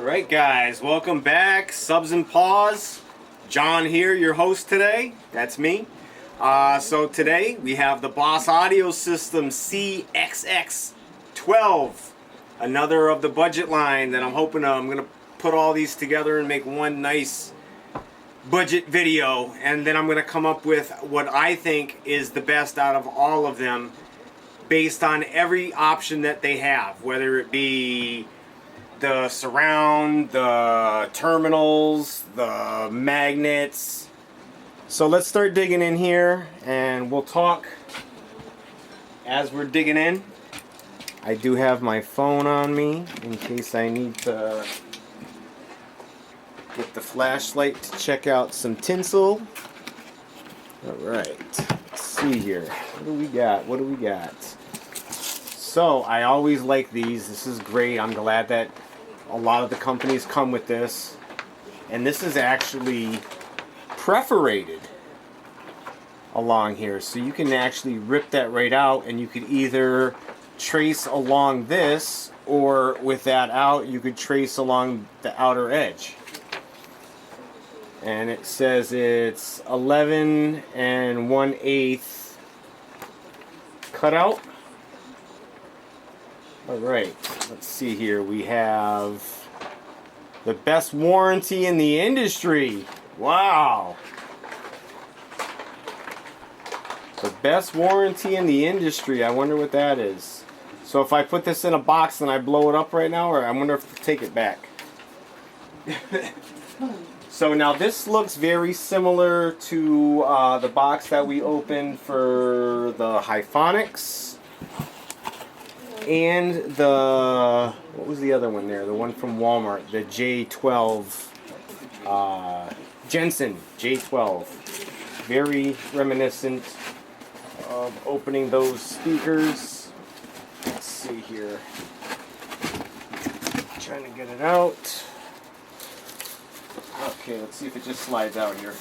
Alright guys, welcome back. Subs and Paws. John here, your host today. That's me. So today we have the Boss Audio System CXX12. Another of the budget line that I'm hoping I'm going to put all these together and make one nice budget video. And then I'm going to come up with what I think is the best out of all of them based on every option that they have. Whether it be the surround, the terminals, the magnets. So let's start digging in here and we'll talk as we're digging in. I do have my phone on me in case I need to get the flashlight to check out some tinsel. Alright, let's see here. What do we got? What do we got? So I always like these. This is great. I'm glad that a lot of the companies come with this, and this is actually perforated along here, so you can actually rip that right out, and you could either trace along this, or with that out you could trace along the outer edge. And it says it's 11 1/8 cutout. Alright, let's see here. We have the best warranty in the industry. Wow! The best warranty in the industry. I wonder what that is. So if I put this in a box and I blow it up right now, or I wonder if to take it back. So now this looks very similar to the box that we opened for the Hyphonics. And the, what was the other one there? The one from Walmart, the J12, Jensen J12. Very reminiscent of opening those speakers. Let's see here. Trying to get it out. Okay, let's see if it just slides out here.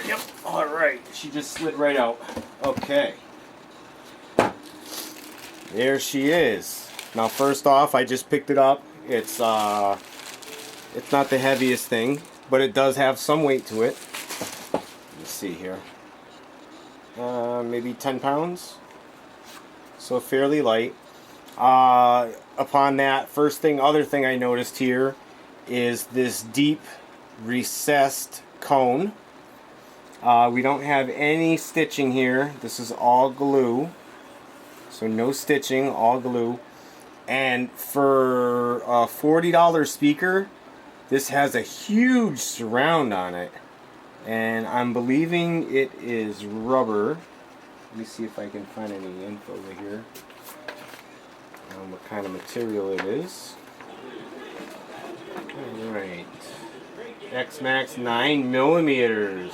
Yep, alright. She just slid right out. Okay. There she is. Now first off, I just picked it up. It's not the heaviest thing, but it does have some weight to it. Let's see here. Maybe 10 pounds. So fairly light. Upon that, other thing I noticed here is this deep recessed cone. We don't have any stitching here. This is all glue. So no stitching, all glue. And for a $40 speaker, this has a huge surround on it. And I'm believing it is rubber. Let me see if I can find any info over here on what kind of material it is. Alright. X-Max 9mm.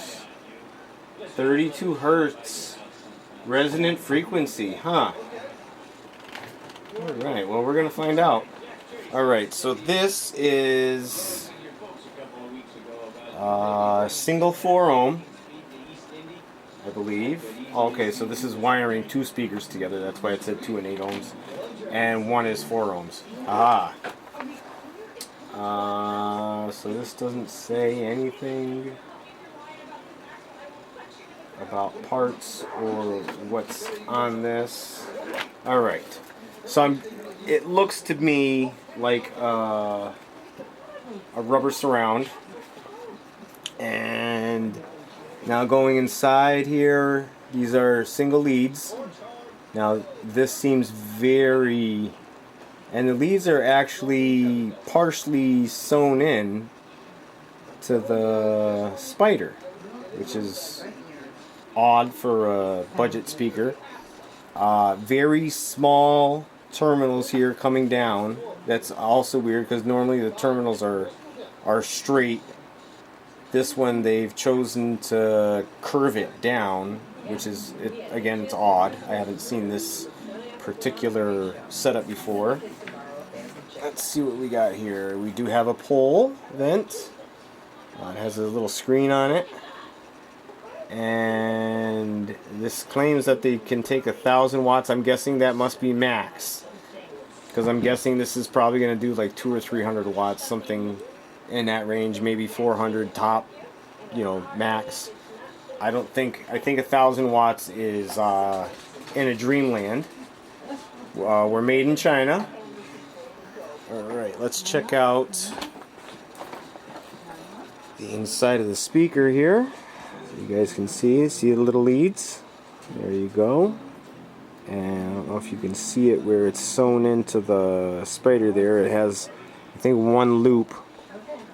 32 Hertz. Resonant frequency, huh? Alright, well we're going to find out. Alright, so this is single 4 ohm, I believe. Okay, so this is wiring two speakers together. That's why it said 2 and 8 ohms. And one is 4 ohms. Aha. So this doesn't say anything about parts or what's on this. Alright. So it looks to me like a rubber surround. And now going inside here, these are single leads. Now this seems very, and the leads are actually partially sewn in to the spider, which is odd for a budget speaker. Very small terminals here coming down. That's also weird because normally the terminals are straight. This one they've chosen to curve it down, which is, again, it's odd. I haven't seen this particular setup before. Let's see what we got here. We do have a pole vent. It has a little screen on it. And this claims that they can take 1,000 watts. I'm guessing that must be max. because I'm guessing this is probably going to do like 200 or 300 watts, something in that range, maybe 400 top, you know, max. I think 1,000 watts is in a dreamland. We're made in China. Alright, let's check out the inside of the speaker here. So you guys can see the little leads. There you go. And I don't know if you can see it where it's sewn into the spider there. It has, I think, one loop.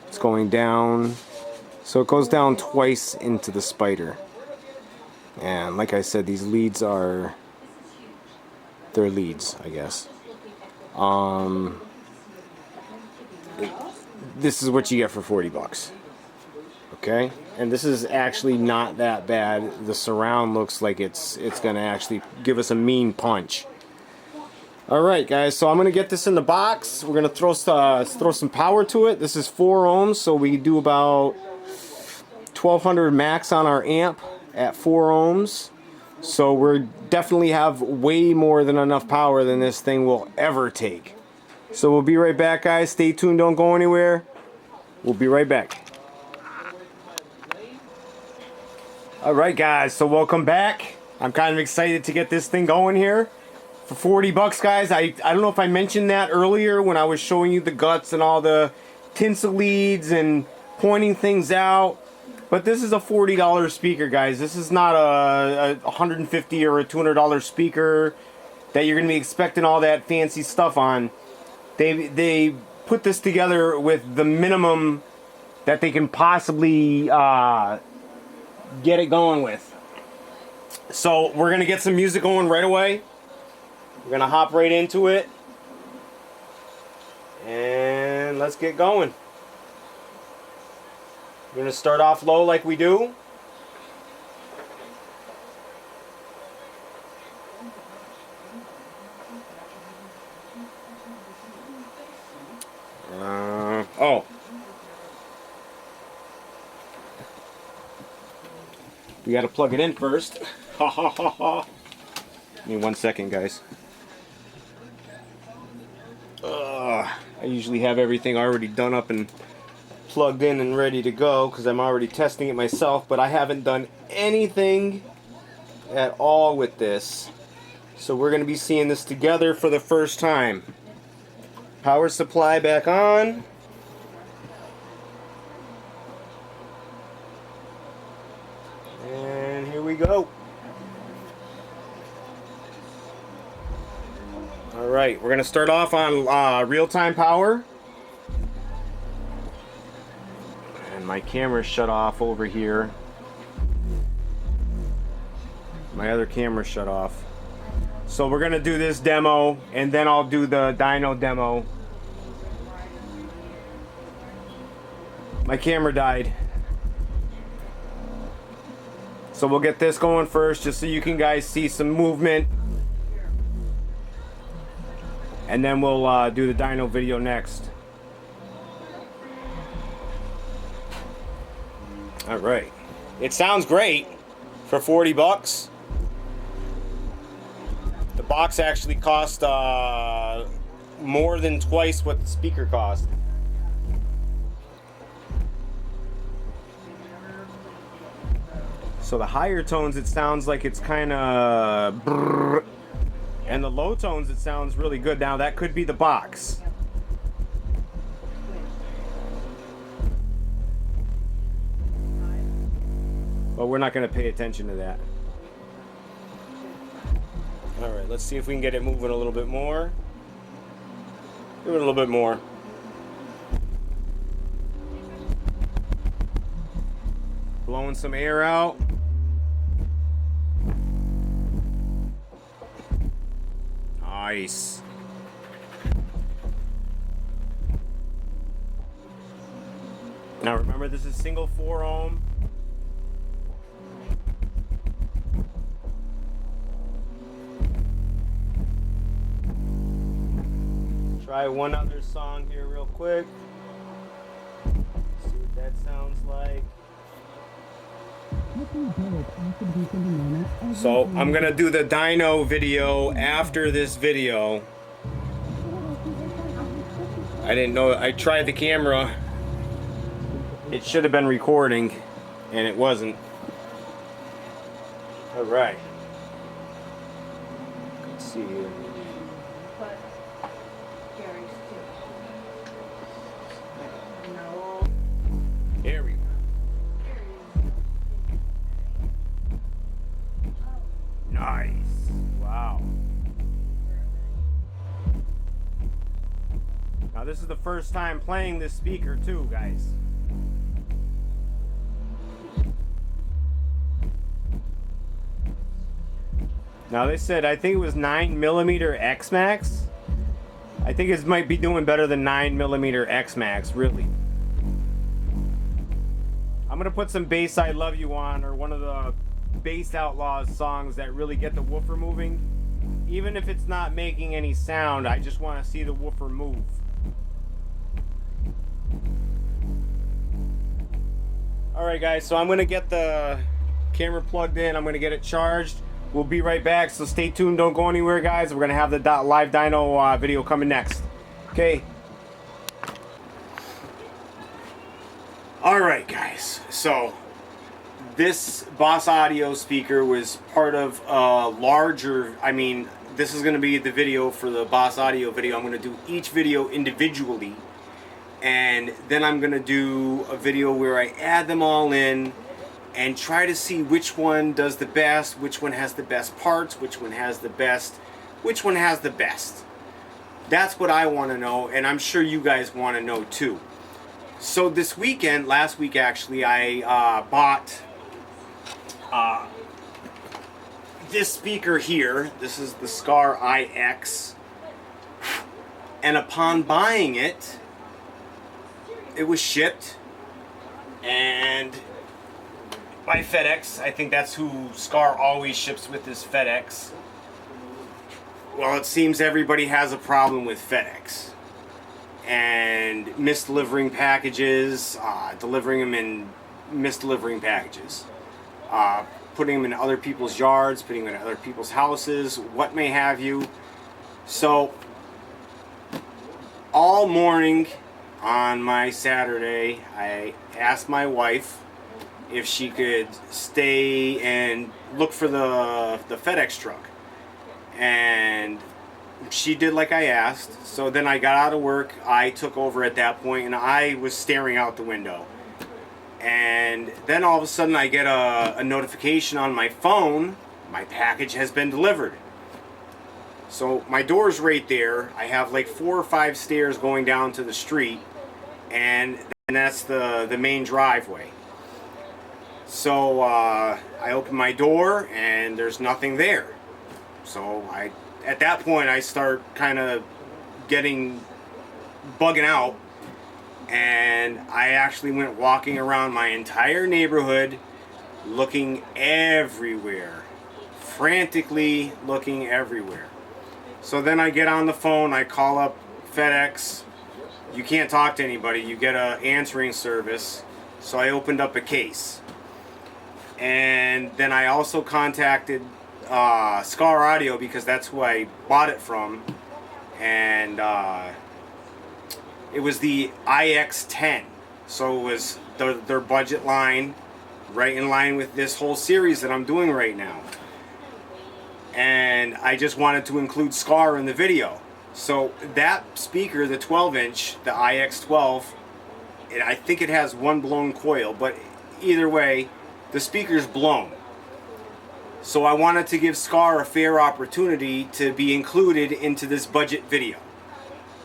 It's going down. So it goes down twice into the spider. And like I said, these leads are, they're leads, I guess. This is what you get for 40 bucks. Okay? And this is actually not that bad. The surround looks like it's going to actually give us a mean punch. Alright guys, so I'm going to get this in the box. We're going to throw some power to it. This is 4 ohms, so we do about 1200 max on our amp at 4 ohms. So we definitely have way more than enough power than this thing will ever take. So we'll be right back, guys. Stay tuned, don't go anywhere. We'll be right back. Alright guys, so welcome back. I'm kind of excited to get this thing going here. For 40 bucks, guys. I don't know if I mentioned that earlier when I was showing you the guts and all the tinsel leads and pointing things out. But this is a $40 speaker, guys. This is not a $150 or a $200 speaker that you're going to be expecting all that fancy stuff on. They put this together with the minimum that they can possibly get it going with. So we're going to get some music going right away. We're going to hop right into it. And let's get going. We're going to start off low like we do. Oh. We got to plug it in first. Ha ha ha ha. Give me 1 second, guys. I usually have everything already done up and plugged in and ready to go because I'm already testing it myself, but I haven't done anything at all with this. So we're going to be seeing this together for the first time. Power supply back on. And here we go. Alright, we're going to start off on real-time power. And my camera's shut off over here. My other camera's shut off. So we're going to do this demo, and then I'll do the dyno demo. My camera died. So we'll get this going first, just so you can guys see some movement. And then we'll do the dyno video next. Alright. It sounds great for 40 bucks. The box actually cost more than twice what the speaker cost. So the higher tones, it sounds like it's kind of... And the low tones, it sounds really good. Now, that could be the box. But we're not going to pay attention to that. Alright, let's see if we can get it moving a little bit more. Give it a little bit more. Blowing some air out. Nice. Now remember, this is single 4 ohm. Try one other song here real quick. See what that sounds like. So I'm gonna do the dyno video after this video. I didn't know. I tried the camera. It should have been recording, and it wasn't. All right. Let's see here. Here we go. Nice. Wow. Now this is the first time playing this speaker too, guys. Now they said, I think it was 9mm X Max. I think it might be doing better than 9mm X Max, really. I'm gonna put some Bass I Love You on, or one of the Bass Outlaws songs that really get the woofer moving. Even if it's not making any sound, I just want to see the woofer move. Alright guys, so I'm gonna get the camera plugged in, I'm gonna get it charged. We'll be right back, so stay tuned, don't go anywhere guys. We're gonna have the live dyno video coming next. Okay. Alright guys, so this Boss Audio speaker was part of a larger, this is gonna be the video for the Boss Audio video. I'm gonna do each video individually, and then I'm gonna do a video where I add them all in and try to see which one does the best, which one has the best parts, which one has the best, which one has the best. That's what I want to know, and I'm sure you guys want to know too. So this weekend, last week actually, I bought this speaker here. This is the Scar IX, and upon buying it, it was shipped and by FedEx. I think that's who Scar always ships with, is FedEx. Well, it seems everybody has a problem with FedEx and misdelivering packages, delivering them in misdelivering packages, putting them in other people's yards, putting them in other people's houses, what may have you. So all morning on my Saturday, I asked my wife if she could stay and look for the FedEx truck, and she did like I asked. So then I got out of work, I took over at that point, and I was staring out the window, and then all of a sudden I get a notification on my phone, my package has been delivered. So my door's right there. I have like 4 or 5 stairs going down to the street, and that's the main driveway. So I open my door and there's nothing there. So at that point I start kind of bugging out, and I actually went walking around my entire neighborhood looking everywhere, frantically looking everywhere. So then I get on the phone, I call up FedEx. You can't talk to anybody, you get an answering service. So I opened up a case. And then I also contacted Scar Audio, because that's who I bought it from. And it was the IX10. So it was their budget line, right in line with this whole series that I'm doing right now. And I just wanted to include Scar in the video. So that speaker, the 12-inch, the IX12, I think it has one blown coil, but either way, the speaker's blown. So I wanted to give Scar a fair opportunity to be included into this budget video.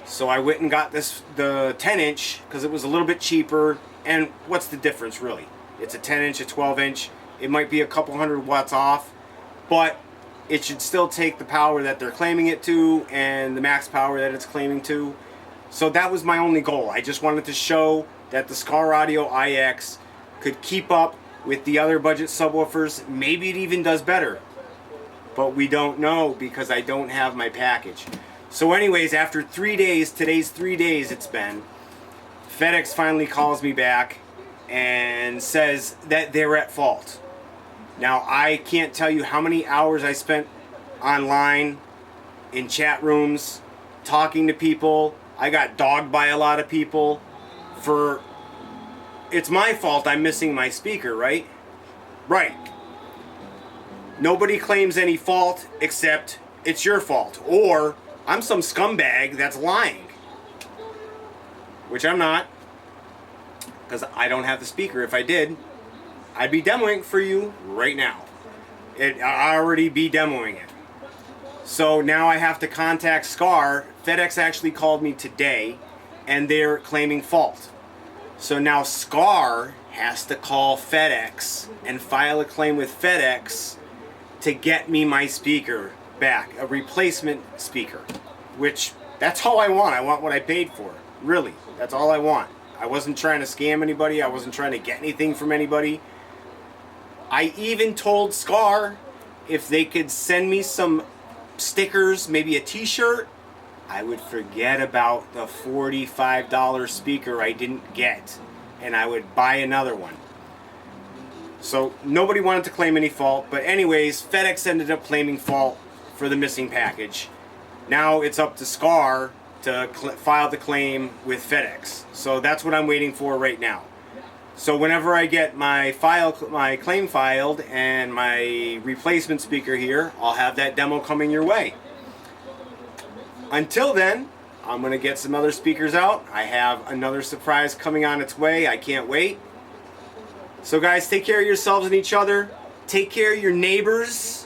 So I went and got the 10-inch because it was a little bit cheaper. And what's the difference really? It's a 10-inch, a 12-inch. It might be a couple hundred watts off, but it should still take the power that they're claiming it to and the max power that it's claiming to. So that was my only goal. I just wanted to show that the Scar Audio IX could keep up with the other budget subwoofers. Maybe it even does better, but we don't know because I don't have my package. So anyways, after 3 days, today's 3 days it's been, FedEx finally calls me back and says that they're at fault. Now I can't tell you how many hours I spent online, in chat rooms, talking to people, I got dogged by a lot of people for, it's my fault I'm missing my speaker, right? Right. Nobody claims any fault except it's your fault. Or I'm some scumbag that's lying. Which I'm not. Because I don't have the speaker. If I did, I'd be demoing for you right now. I'd already be demoing it. So now I have to contact SCAR. FedEx actually called me today, and they're claiming fault. So now SCAR has to call FedEx and file a claim with FedEx to get me my speaker back, a replacement speaker, which that's all I want. I want what I paid for. Really, that's all I want. I wasn't trying to scam anybody. I wasn't trying to get anything from anybody. I even told SCAR if they could send me some stickers, maybe a t-shirt, I would forget about the $45 speaker I didn't get, and I would buy another one. So nobody wanted to claim any fault, but anyways, FedEx ended up claiming fault for the missing package. Now it's up to SCAR to file the claim with FedEx. So that's what I'm waiting for right now. So whenever I get my claim filed and my replacement speaker here, I'll have that demo coming your way. Until then, I'm going to get some other speakers out. I have another surprise coming on its way. I can't wait. So guys, take care of yourselves and each other. Take care of your neighbors.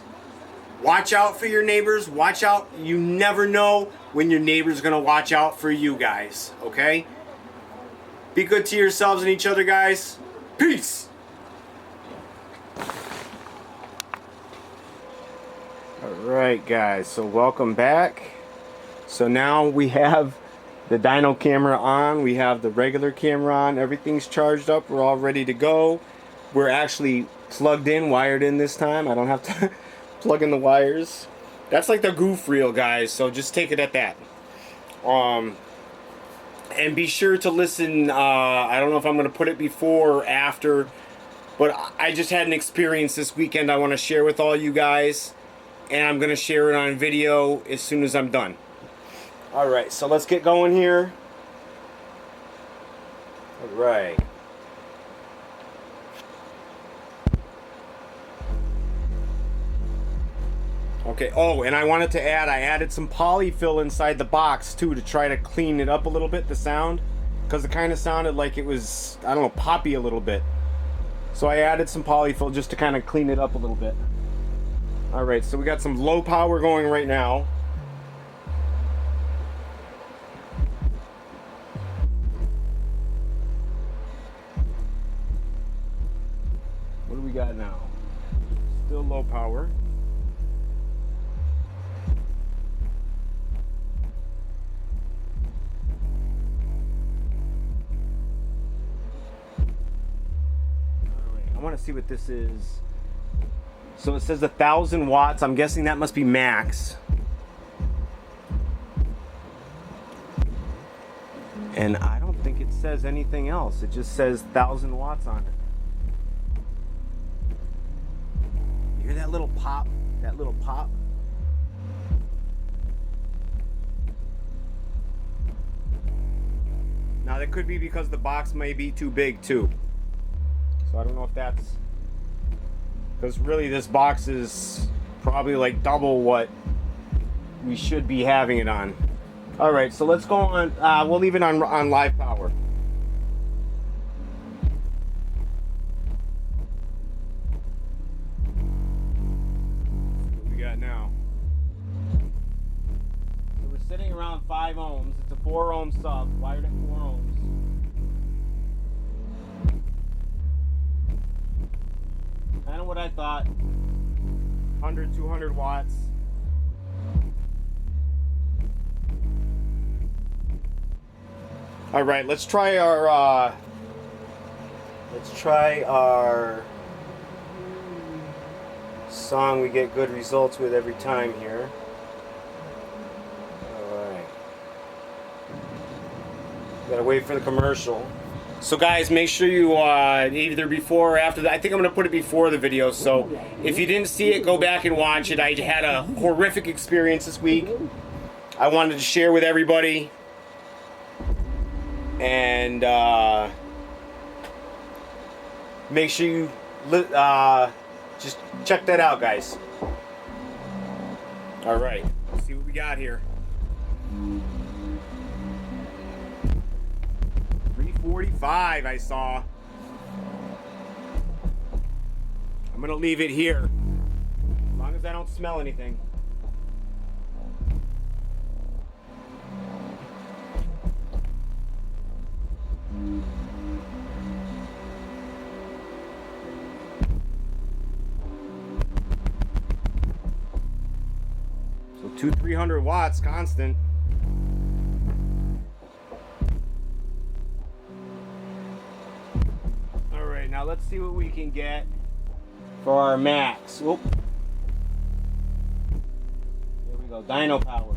Watch out for your neighbors. Watch out. You never know when your neighbor's going to watch out for you guys. Okay? Be good to yourselves and each other, guys. Peace! Alright, guys. So welcome back. So now we have the dyno camera on. We have the regular camera on. Everything's charged up. We're all ready to go. We're actually plugged in, wired in this time. I don't have to plug in the wires. That's like the goof reel, guys. So just take it at that. And be sure to listen. I don't know if I'm going to put it before or after, but I just had an experience this weekend I want to share with all you guys, and I'm going to share it on video as soon as I'm done. Alright, so let's get going here. Alright. Okay, oh, and I wanted to add, I added some polyfill inside the box too to try to clean it up a little bit, the sound, because it kind of sounded like it was, I don't know, poppy a little bit. So I added some polyfill just to kind of clean it up a little bit. Alright, so we got some low power going right now. What do we got now? Still low power. I want to see what this is. So it says 1,000 watts. I'm guessing that must be max. And I don't think it says anything else. It just says 1,000 watts on it. You hear that little pop? That little pop? Now that could be because the box may be too big too. So I don't know if that's, because really this box is probably like double what we should be having it on. Alright, so let's go on, we'll leave it on live power. What we got now? So we're sitting around 5 ohms. It's a 4 ohm sub, wired at 4 ohms. Kind of what I thought. 100, 200 watts. All right, let's try our song we get good results with every time here. All right. Gotta wait for the commercial. So guys, make sure you either before or after that. I think I'm going to put it before the video. So if you didn't see it, go back and watch it. I had a horrific experience this week. I wanted to share with everybody. And make sure you just check that out, guys. All right, let's see what we got here. 345 I saw. I'm gonna leave it here as long as I don't smell anything. So 300 watts constant. All right, now let's see what we can get for our max. Whoop. There we go, dyno power.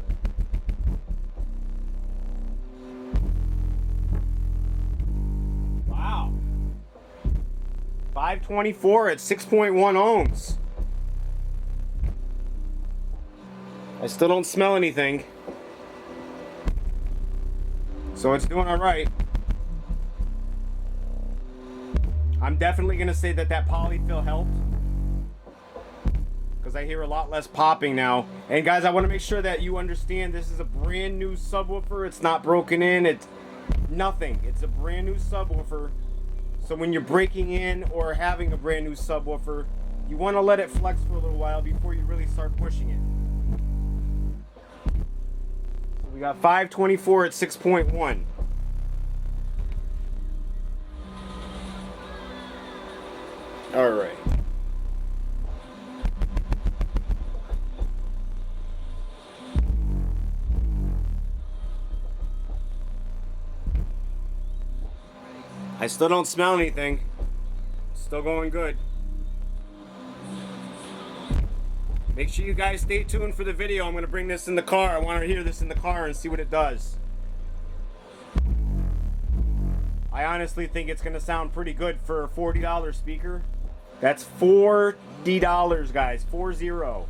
Wow. 524 at 6.1 ohms. I still don't smell anything. So it's doing all right. I'm definitely gonna say that polyfill helped, because I hear a lot less popping now. And guys, I want to make sure that you understand this is a brand new subwoofer. It's not broken in, it's nothing. It's a brand new subwoofer. So when you're breaking in or having a brand new subwoofer, you want to let it flex for a little while before you really start pushing it. So we got 524 at 6.1. All right. I still don't smell anything. Still going good. Make sure you guys stay tuned for the video. I'm going to bring this in the car. I want to hear this in the car and see what it does. I honestly think it's going to sound pretty good for a $40 speaker. That's $40, guys. 40.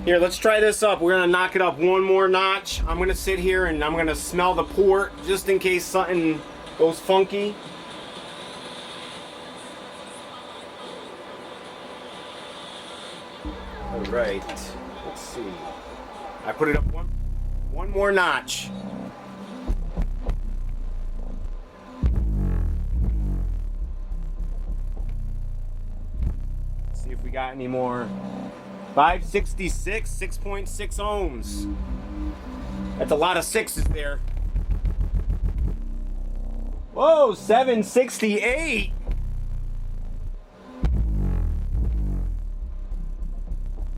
Here, let's try this up. We're going to knock it up one more notch. I'm going to sit here and I'm going to smell the port just in case something goes funky. All right. Let's see. I put it up one more notch. See if we got any more. 566, 6.6 ohms. That's a lot of sixes there. Whoa, 768.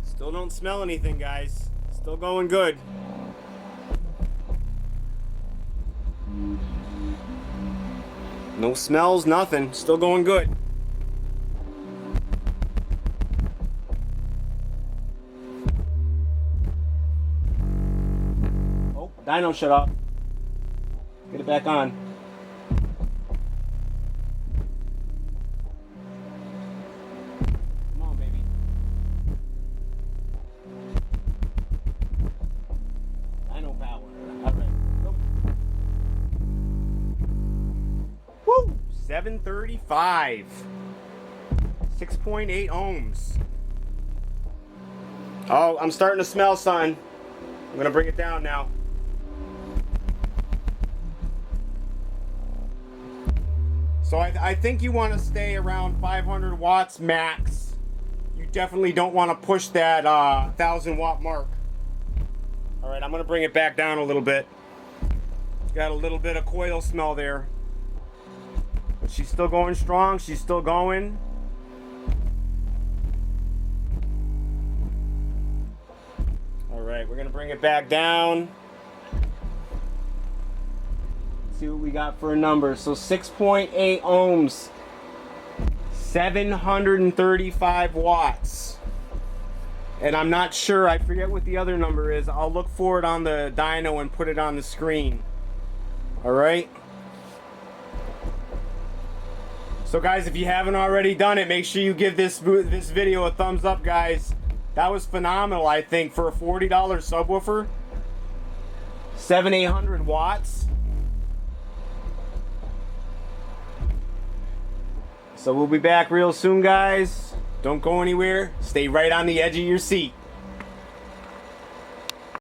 Still don't smell anything, guys. Still going good. No smells, nothing. Still going good. Oh, dyno shut off. Get it back on. Come on, baby. Dyno power. All right. Go. Woo! 735. 6.8 ohms. Oh, I'm starting to smell, son. I'm gonna bring it down now. So I think you want to stay around 500 watts max. You definitely don't want to push that 1,000 watt mark. All right, I'm gonna bring it back down a little bit. Got a little bit of coil smell there, but she's still going strong. She's still going. All right, we're gonna bring it back down. See what we got for a number. So 6.8 ohms, 735 watts. And I'm not sure, I forget what the other number is. I'll look for it on the dyno and put it on the screen. All right. So guys, if you haven't already done it, make sure you give this video a thumbs up, guys. That was phenomenal, I think, for a $40 subwoofer. 700-800 watts. So we'll be back real soon, guys. Don't go anywhere. Stay right on the edge of your seat.